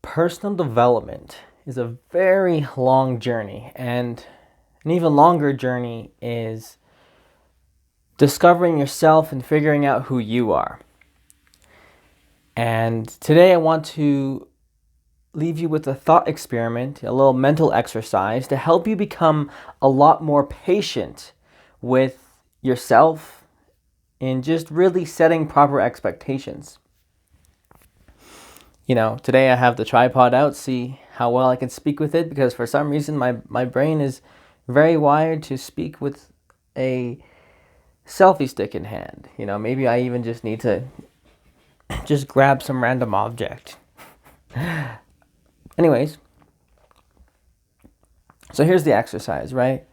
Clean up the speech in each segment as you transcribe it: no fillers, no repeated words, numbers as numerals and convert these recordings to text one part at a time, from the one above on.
Personal development is a very long journey, and an even longer journey is discovering yourself and figuring out who you are. And today I want to leave you with a thought experiment, a little mental exercise to help you become a lot more patient with yourself in just really setting proper expectations. Today I have the tripod out, see how well I can speak with it, because for some reason my brain is very wired to speak with a selfie stick in hand. Maybe I even just need to just grab some random object. Anyways, so here's the exercise, right?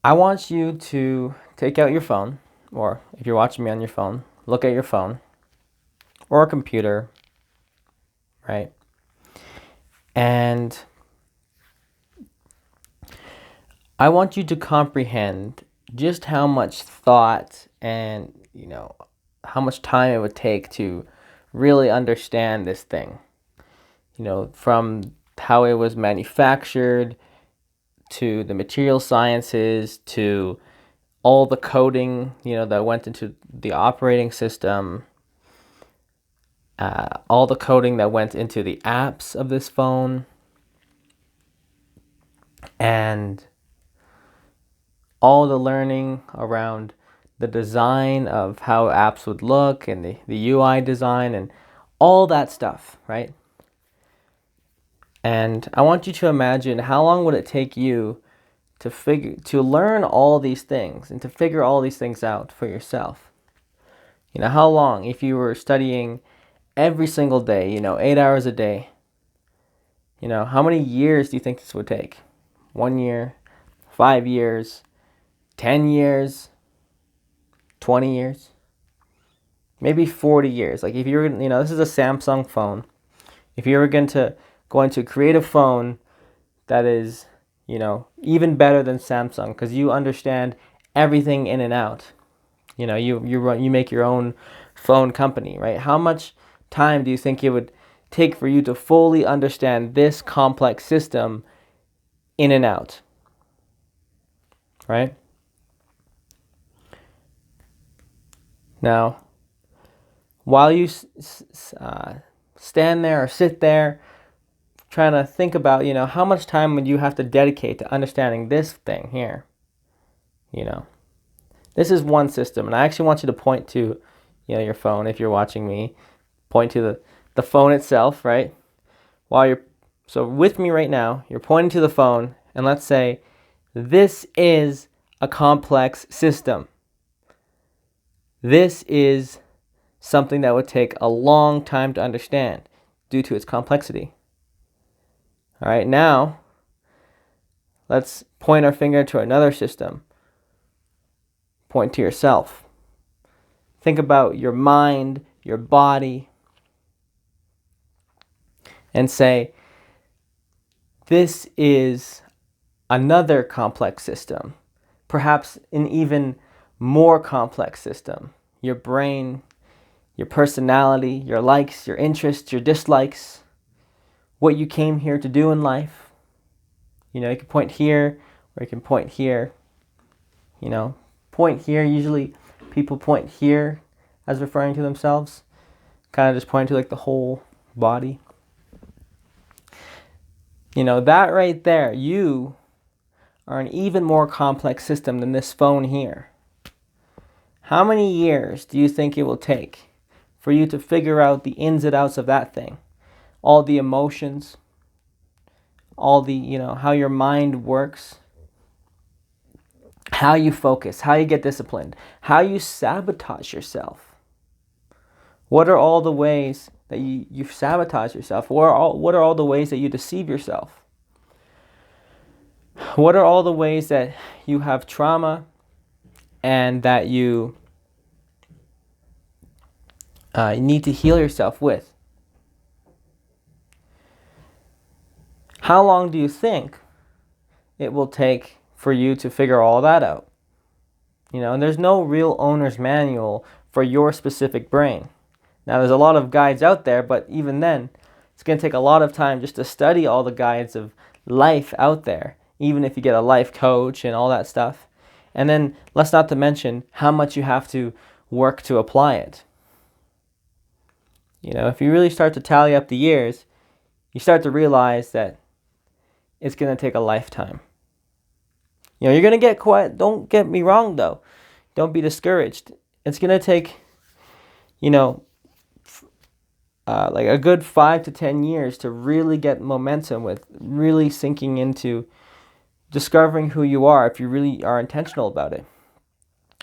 I want you to take out your phone, or if you're watching me on your phone, look at your phone or a computer, right? And I want you to comprehend just how much thought and, how much time it would take to really understand this thing. From how it was manufactured, to the material sciences, to all the coding, that went into the operating system, all the coding that went into the apps of this phone, and all the learning around the design of how apps would look, and the UI design and all that stuff, right? And I want you to imagine, how long would it take you to learn all these things and to figure all these things out for yourself? How long, if you were studying every single day, 8 hours a day, how many years do you think this would take? 1 year, 5 years, 10 years, 20 years, maybe 40 years. Like if you're, this is a Samsung phone. If you were going to create a phone that is, even better than Samsung, because you understand everything in and out. You make your own phone company, right? How much time do you think it would take for you to fully understand this complex system in and out, right? Now, while you stand there or sit there trying to think about, how much time would you have to dedicate to understanding this thing here? This is one system, and I actually want you to point to, your phone. If you're watching me, point to the phone itself, right? So with me right now, you're pointing to the phone, and let's say this is a complex system. This is something that would take a long time to understand due to its complexity. All right, now let's point our finger to another system. Point to yourself. Think about your mind, your body, and say, this is another complex system, perhaps an even more complex system. Your brain, your personality, your likes, your interests, your dislikes, what you came here to do in life. You can point here, or you can point here. Point here, usually people point here as referring to themselves, kind of just point to like the whole body. That right there, you are an even more complex system than this phone here. How many years do you think it will take for you to figure out the ins and outs of that thing? All the emotions, all the, how your mind works, how you focus, how you get disciplined, how you sabotage yourself. What are all the ways that you sabotage yourself? What are all the ways that you deceive yourself? What are all the ways that you have trauma and that you need to heal yourself with? How long do you think it will take for you to figure all that out? And there's no real owner's manual for your specific brain. Now, there's a lot of guides out there, but even then, it's going to take a lot of time just to study all the guides of life out there, even if you get a life coach and all that stuff. And then let's not to mention how much you have to work to apply it. You know, if you really start to tally up the years, you start to realize that it's going to take a lifetime. You know, you're going to get quiet. Don't get me wrong, though. Don't be discouraged. It's going to take, you know, like a good 5 to 10 years to really get momentum with really sinking into discovering who you are if you really are intentional about it.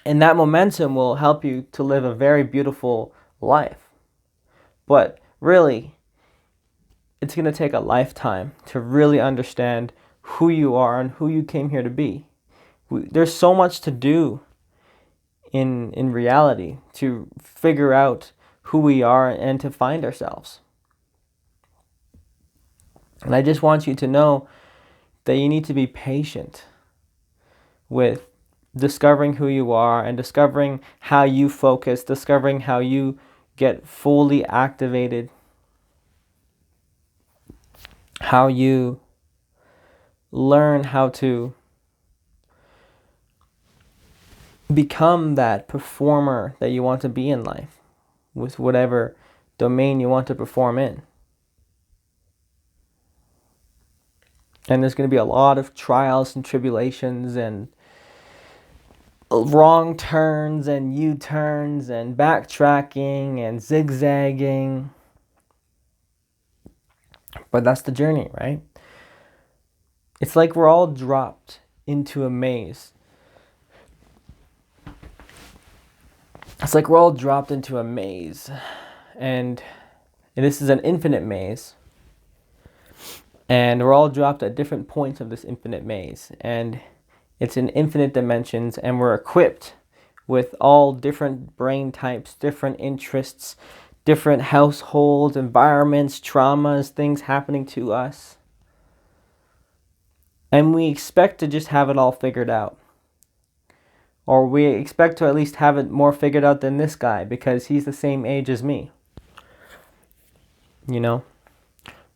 And that momentum will help you to live a very beautiful life. But really, it's going to take a lifetime to really understand who you are and who you came here to be. There's so much to do in reality to figure out who we are and to find ourselves. And I just want you to know that you need to be patient with discovering who you are and discovering how you focus, discovering how you get fully activated, how you learn how to become that performer that you want to be in life with whatever domain you want to perform in. And there's going to be a lot of trials and tribulations and wrong turns and U-turns and backtracking and zigzagging. But that's the journey, right? It's like we're all dropped into a maze. It's like we're all dropped into a maze. And this is an infinite maze. And we're all dropped at different points of this infinite maze. And it's in infinite dimensions, and we're equipped with all different brain types, different interests, different households, environments, traumas, things happening to us. And we expect to just have it all figured out. Or we expect to at least have it more figured out than this guy because he's the same age as me. You know?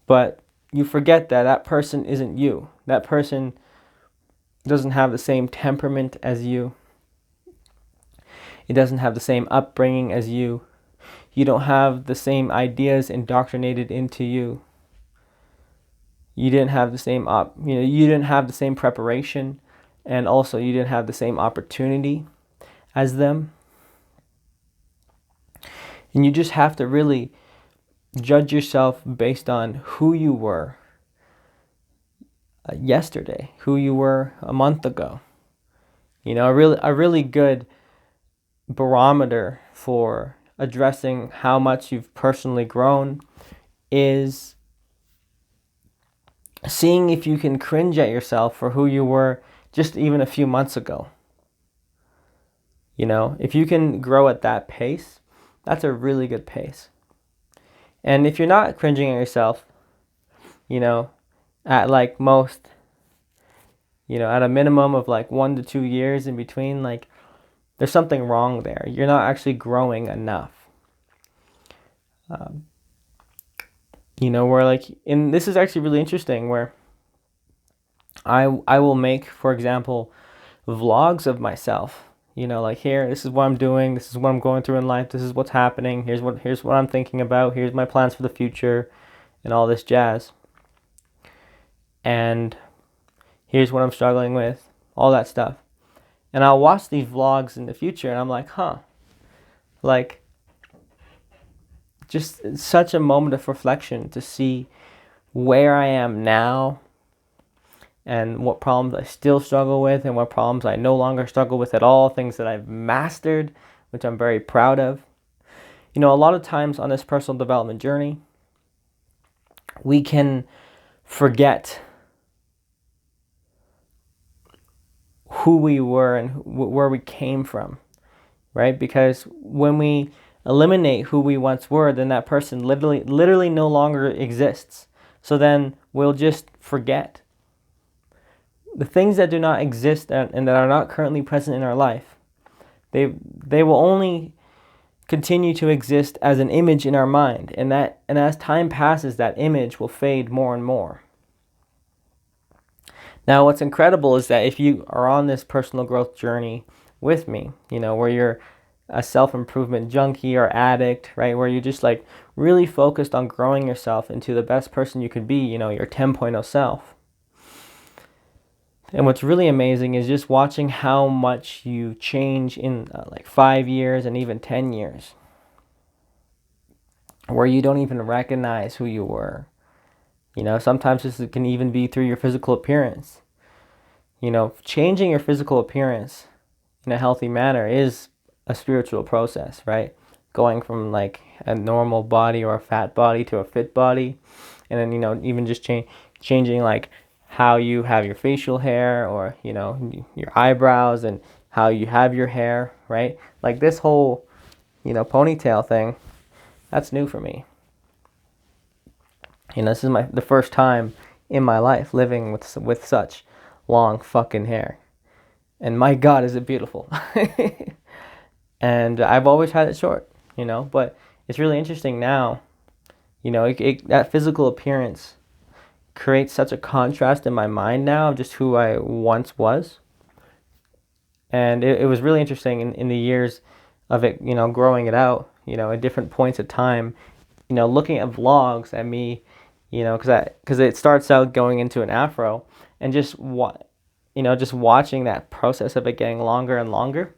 But you forget that that person isn't you. That person doesn't have the same temperament as you. It doesn't have the same upbringing as you. You don't have the same ideas indoctrinated into you. You didn't have the same you didn't have the same preparation, and also you didn't have the same opportunity as them. And you just have to really judge yourself based on who you were yesterday, who you were a month ago. You know, a really good barometer for addressing how much you've personally grown is seeing if you can cringe at yourself for who you were just even a few months ago. You know, if you can grow at that pace, that's a really good pace. And if you're not cringing at yourself, you know, at like most, you know, at a minimum of like 1 to 2 years in between, like there's something wrong there. You're not actually growing enough. You know, where like, and this is actually really interesting, where I will make, for example, vlogs of myself. You know, like, here, this is what I'm doing, this is what I'm going through in life, this is what's happening, here's what I'm thinking about, here's my plans for the future, and all this jazz. And here's what I'm struggling with, all that stuff. And I'll watch these vlogs in the future, and I'm like, like, just such a moment of reflection to see where I am now and what problems I still struggle with and what problems I no longer struggle with at all, things that I've mastered, which I'm very proud of. You know, a lot of times on this personal development journey, we can forget who we were and where we came from, right? Because when we eliminate who we once were, then that person literally no longer exists. So then we'll just forget. The things that do not exist and that are not currently present in our life, they will only continue to exist as an image in our mind, and as time passes, that image will fade more and more. Now, what's incredible is that if you are on this personal growth journey with me, where you're a self-improvement junkie or addict, right? Where you're just like really focused on growing yourself into the best person you could be, your 10.0 self. And what's really amazing is just watching how much you change in like 5 years and even 10 years, where you don't even recognize who you were. Sometimes this can even be through your physical appearance. Changing your physical appearance in a healthy manner is a spiritual process, right? Going from like a normal body or a fat body to a fit body, and then even just changing like how you have your facial hair, or your eyebrows, and how you have your hair, right? Like this whole ponytail thing, that's new for me. This is the first time in my life living with such long fucking hair, and my God, is it beautiful. And I've always had it short, but it's really interesting now. That physical appearance creates such a contrast in my mind now of just who I once was. And it was really interesting in the years of it, growing it out, at different points of time, looking at vlogs at me, because it starts out going into an afro, and just watching that process of it getting longer and longer,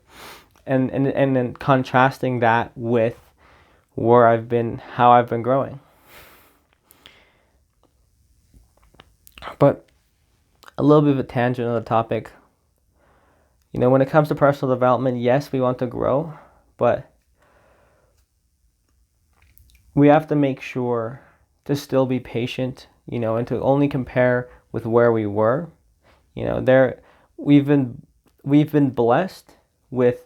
and then contrasting that with where I've been, how I've been growing. But a little bit of a tangent on the topic. When it comes to personal development, yes, we want to grow, but we have to make sure to still be patient, and to only compare with where we were. We've been blessed with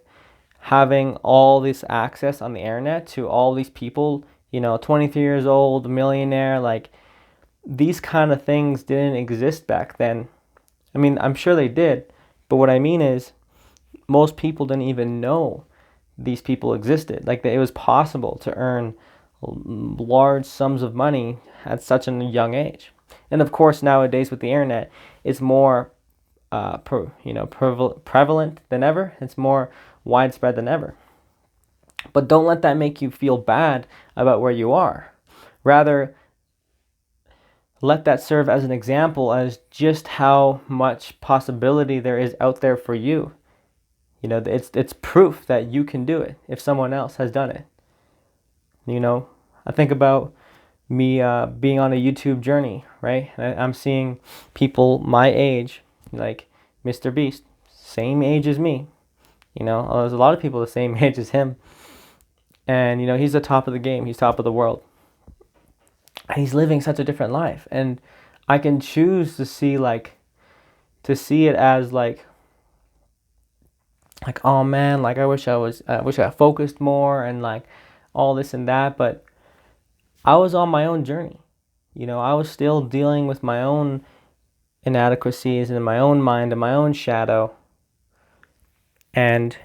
having all this access on the internet to all these people, 23 years old, millionaire, like these kind of things didn't exist back then. I mean, I'm sure they did, but what I mean is most people didn't even know these people existed. Like it was possible to earn large sums of money at such a young age. And of course, nowadays with the internet, it's more prevalent than ever. It's more widespread than ever. But don't let that make you feel bad about where you are. Rather, let that serve as an example as just how much possibility there is out there for you. It's proof that you can do it if someone else has done it. I think about me being on a YouTube journey, right? I'm seeing people my age, like Mr. Beast, same age as me. There's a lot of people the same age as him. And, he's the top of the game. He's top of the world. And he's living such a different life. And I can choose to see it as like, oh man, like I wish I focused more and like all this and that. But I was on my own journey. I was still dealing with my own inadequacies and my own mind and my own shadow. And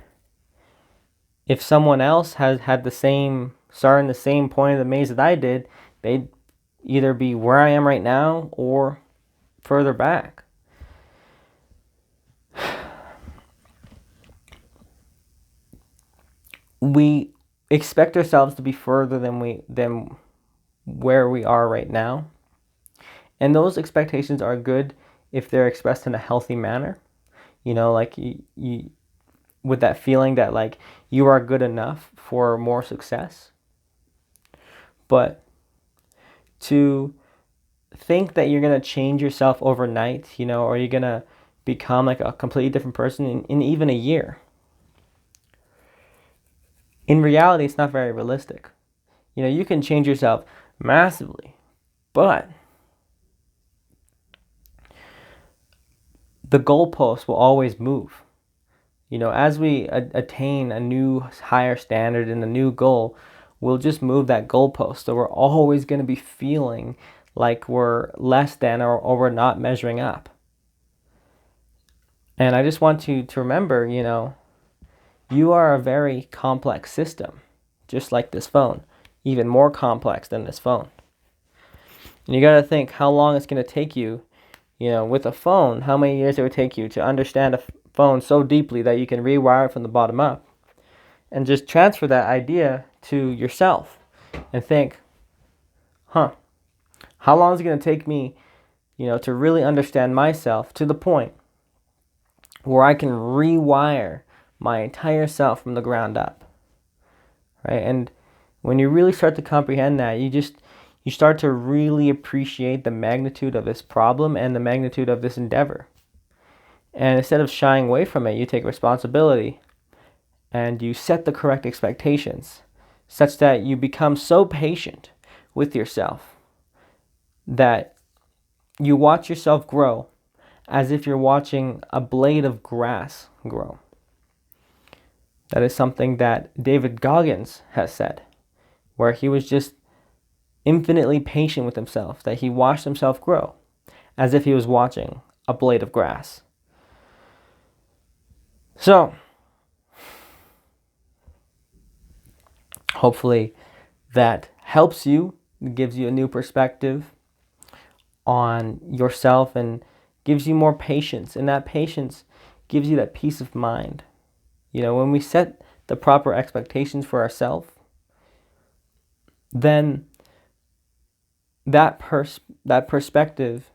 if someone else has had started the same point of the maze that I did, they'd either be where I am right now or further back. We expect ourselves to be further than where we are right now. And those expectations are good if they're expressed in a healthy manner. Like you with that feeling that like you are good enough for more success. But to think that you're going to change yourself overnight, or you're going to become like a completely different person in even a year. In reality, it's not very realistic. You can change yourself massively, but the goalposts will always move. As we attain a new higher standard and a new goal, we'll just move that goalpost. So we're always going to be feeling like we're less than or we're not measuring up. And I just want you to remember, you are a very complex system, just like this phone, even more complex than this phone. And you got to think how long it's going to take you, with a phone, how many years it would take you to understand a phone so deeply that you can rewire it from the bottom up. And just transfer that idea to yourself and think, how long is it going to take me, to really understand myself to the point where I can rewire my entire self from the ground up, right? And when you really start to comprehend that, you start to really appreciate the magnitude of this problem and the magnitude of this endeavor. And instead of shying away from it, you take responsibility and you set the correct expectations such that you become so patient with yourself that you watch yourself grow as if you're watching a blade of grass grow. That is something that David Goggins has said, where he was just infinitely patient with himself, that he watched himself grow as if he was watching a blade of grass. So, hopefully that helps you, gives you a new perspective on yourself and gives you more patience. And that patience gives you that peace of mind. When we set the proper expectations for ourselves, then that perspective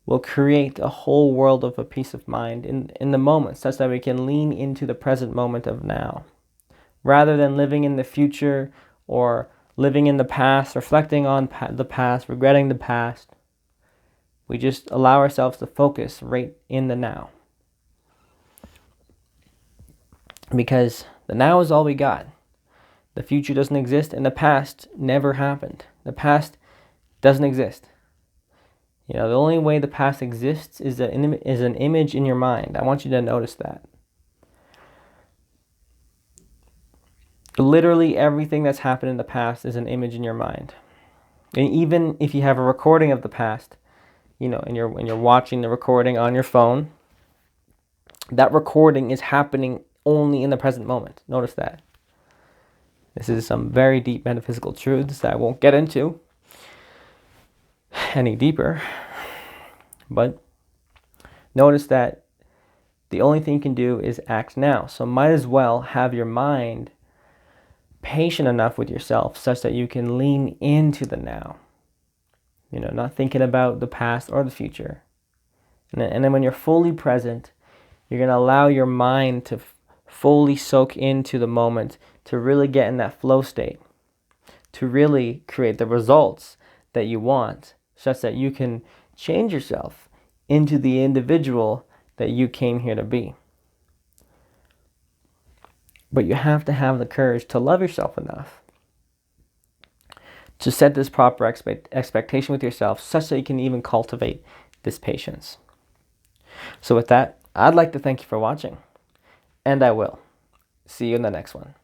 will create a whole world of a peace of mind in the moment, such that we can lean into the present moment of now. Rather than living in the future or living in the past, reflecting on the past, regretting the past, we just allow ourselves to focus right in the now. Because the now is all we got. The future doesn't exist and the past never happened. The past doesn't exist. The only way the past exists is an image in your mind. I want you to notice that. Literally everything that's happened in the past is an image in your mind. And even if you have a recording of the past, and you're watching the recording on your phone, that recording is happening only in the present moment. Notice that. This is some very deep metaphysical truths that I won't get into any deeper. But notice that the only thing you can do is act now. So might as well have your mind patient enough with yourself such that you can lean into the now. Not thinking about the past or the future. And then when you're fully present, you're going to allow your mind to fully soak into the moment, to really get in that flow state, to really create the results that you want, such that you can change yourself into the individual that you came here to be. But you have to have the courage to love yourself enough to set this proper expectation with yourself such that you can even cultivate this patience. So with that, I'd like to thank you for watching, and I will see you in the next one.